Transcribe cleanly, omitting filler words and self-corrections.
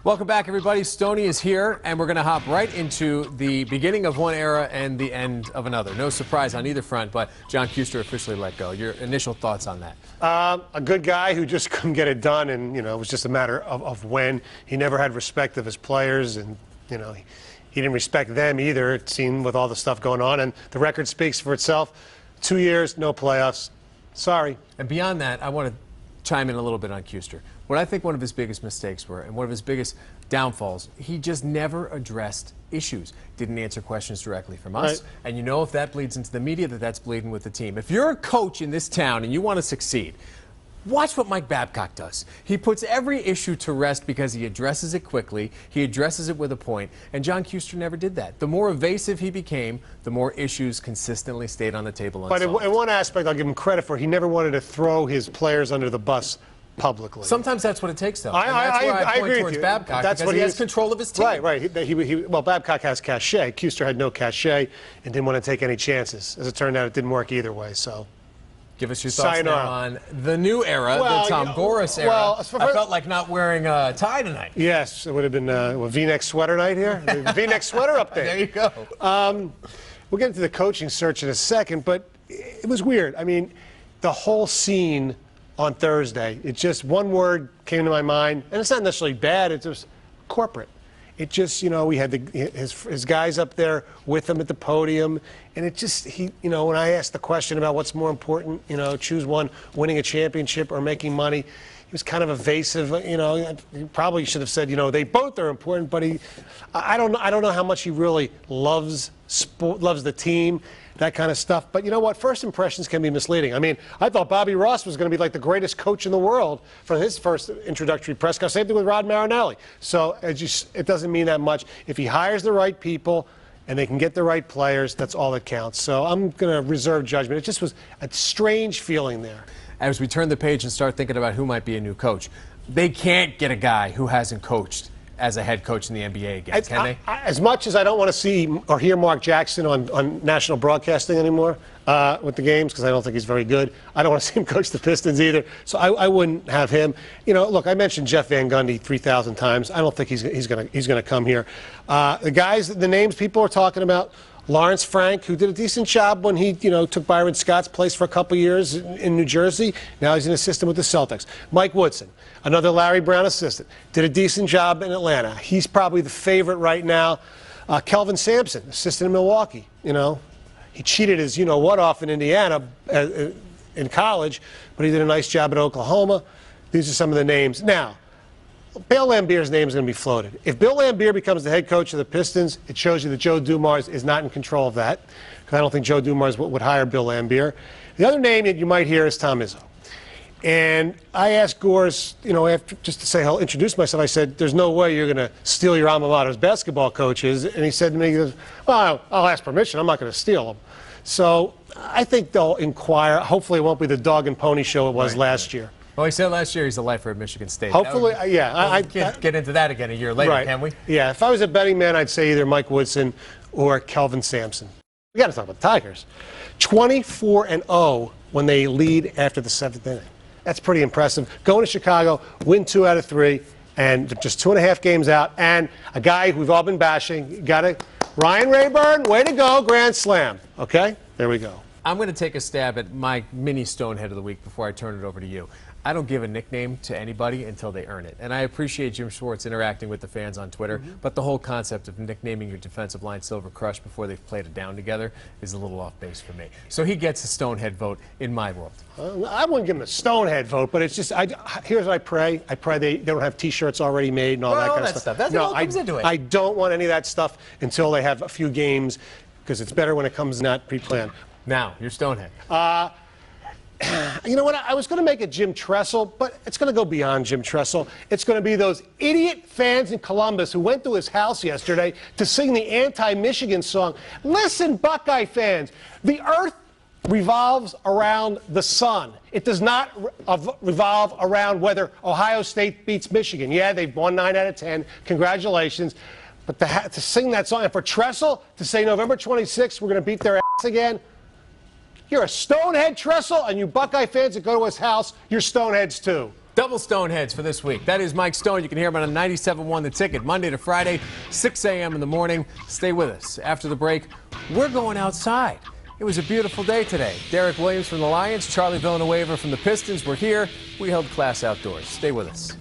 Welcome back, everybody. Stoney is here, and we're going to hop right into the beginning of one era and the end of another. No surprise on either front, but John Kuester officially let go. Your initial thoughts on that? A good guy who just couldn't get it done, and, it was just a matter of when. He never had respect of his players, and, he didn't respect them either, it seemed, with all the stuff going on. And the record speaks for itself. 2 years, no playoffs. Sorry. And beyond that, I want to chime in a little bit on Kuester. What I think one of his biggest mistakes were, and one of his biggest downfalls, he just never addressed issues. Didn't answer questions directly from us. Right. And if that bleeds into the media, that's bleeding with the team. If you're a coach in this town and you want to succeed, watch what Mike Babcock does. He puts every issue to rest because he addresses it quickly, he addresses it with a point, and John Kuester never did that. The more evasive he became, the more issues consistently stayed on the table unsolved. But in one aspect, I'll give him credit for, he never wanted to throw his players under the bus publicly. Sometimes that's what it takes, though. I agree with you. Babcock, that's what he has control of his team. Right. Well, Babcock has cachet. Kuester had no cachet and didn't want to take any chances. As it turned out, it didn't work either way. So, give us your thoughts now on the new era, the Tom Gores era. Well, I felt like not wearing a tie tonight. Yes, it would have been a V-neck sweater night here. V-neck sweater update. There you go. We'll get into the coaching search in a second, but it was weird. I mean, the whole scene on Thursday, it just, one word came to my mind, and it's not necessarily bad, it's just corporate. It just, we had his guys up there with him at the podium, and it just, when I asked the question about what's more important, choose one, winning a championship or making money, he was kind of evasive. He probably should have said, they both are important, but I don't know how much he really loves the team, that kind of stuff. But you know what? First impressions can be misleading. I mean, I thought Bobby Ross was going to be like the greatest coach in the world for his first introductory press conference. Same thing with Rod Marinelli. So it doesn't mean that much. If he hires the right people and they can get the right players, that's all that counts. So I'm going to reserve judgment. It just was a strange feeling there. As we turn the page and start thinking about who might be a new coach, they can't get a guy who hasn't coached as a head coach in the NBA again, can they? As much as I don't want to see or hear Mark Jackson on national broadcasting anymore with the games, because I don't think he's very good, I don't want to see him coach the Pistons either, so I wouldn't have him. Look, I mentioned Jeff Van Gundy 3,000 times. I don't think he's going to come here. The names people are talking about, Lawrence Frank, who did a decent job when he, took Byron Scott's place for a couple years in New Jersey. Now he's an assistant with the Celtics. Mike Woodson, another Larry Brown assistant, did a decent job in Atlanta. He's probably the favorite right now. Kelvin Sampson, assistant in Milwaukee. He cheated his you-know-what off in Indiana in college, but he did a nice job at Oklahoma. These are some of the names. Now, Bill Lambier's name is going to be floated. If Bill Lambier becomes the head coach of the Pistons, it shows you that Joe Dumars is not in control of that, because I don't think Joe Dumars would hire Bill Lambier. The other name that you might hear is Tom Izzo. And I asked Gores, after, just to say, I'll introduce myself, I said, there's no way you're going to steal your alma mater's basketball coaches. And he said to me, he goes, well, I'll ask permission. I'm not going to steal them. So I think they'll inquire. Hopefully it won't be the dog and pony show it was last year. Well, he said last year he's a lifer at Michigan State. Hopefully, yeah. I can't get into that again a year later, can we? Yeah, if I was a betting man, I'd say either Mike Woodson or Kelvin Sampson. We got to talk about the Tigers. 24-0 when they lead after the 7th inning. That's pretty impressive. Going to Chicago, win 2 out of 3, and just 2.5 games out. And a guy we've all been bashing, Ryan Rayburn, way to go, grand slam. Okay, there we go. I'm going to take a stab at my mini Stonehead of the week before I turn it over to you. I don't give a nickname to anybody until they earn it. And I appreciate Jim Schwartz interacting with the fans on Twitter, but the whole concept of nicknaming your defensive line Silver Crush before they've played it down together is a little off base for me. So he gets a Stonehead vote in my world. I wouldn't give him a Stonehead vote, but it's just, here's what I pray. I pray they don't have T-shirts already made and all that kind of stuff. That's all comes into it. I don't want any of that stuff until they have a few games, because it's better when it comes not pre-planned. Now, your Stonehead. You know what? I was going to make it Jim Tressel, but it's going to go beyond Jim Tressel. It's going to be those idiot fans in Columbus who went to his house yesterday to sing the anti-Michigan song. Listen, Buckeye fans, the earth revolves around the sun. It does not revolve around whether Ohio State beats Michigan. Yeah, they've won 9 out of 10. Congratulations. But to sing that song, and for Tressel to say November 26th, we're going to beat their ass again, you're a Stonehead, Tressel, and you Buckeye fans that go to his house, you're Stoneheads too. Double Stoneheads for this week. That is Mike Stone. You can hear him on 97.1 The Ticket, Monday to Friday, 6 a.m. in the morning. Stay with us. After the break, we're going outside. It was a beautiful day today. Derek Williams from the Lions, Charlie Villanueva from the Pistons were here. We held class outdoors. Stay with us.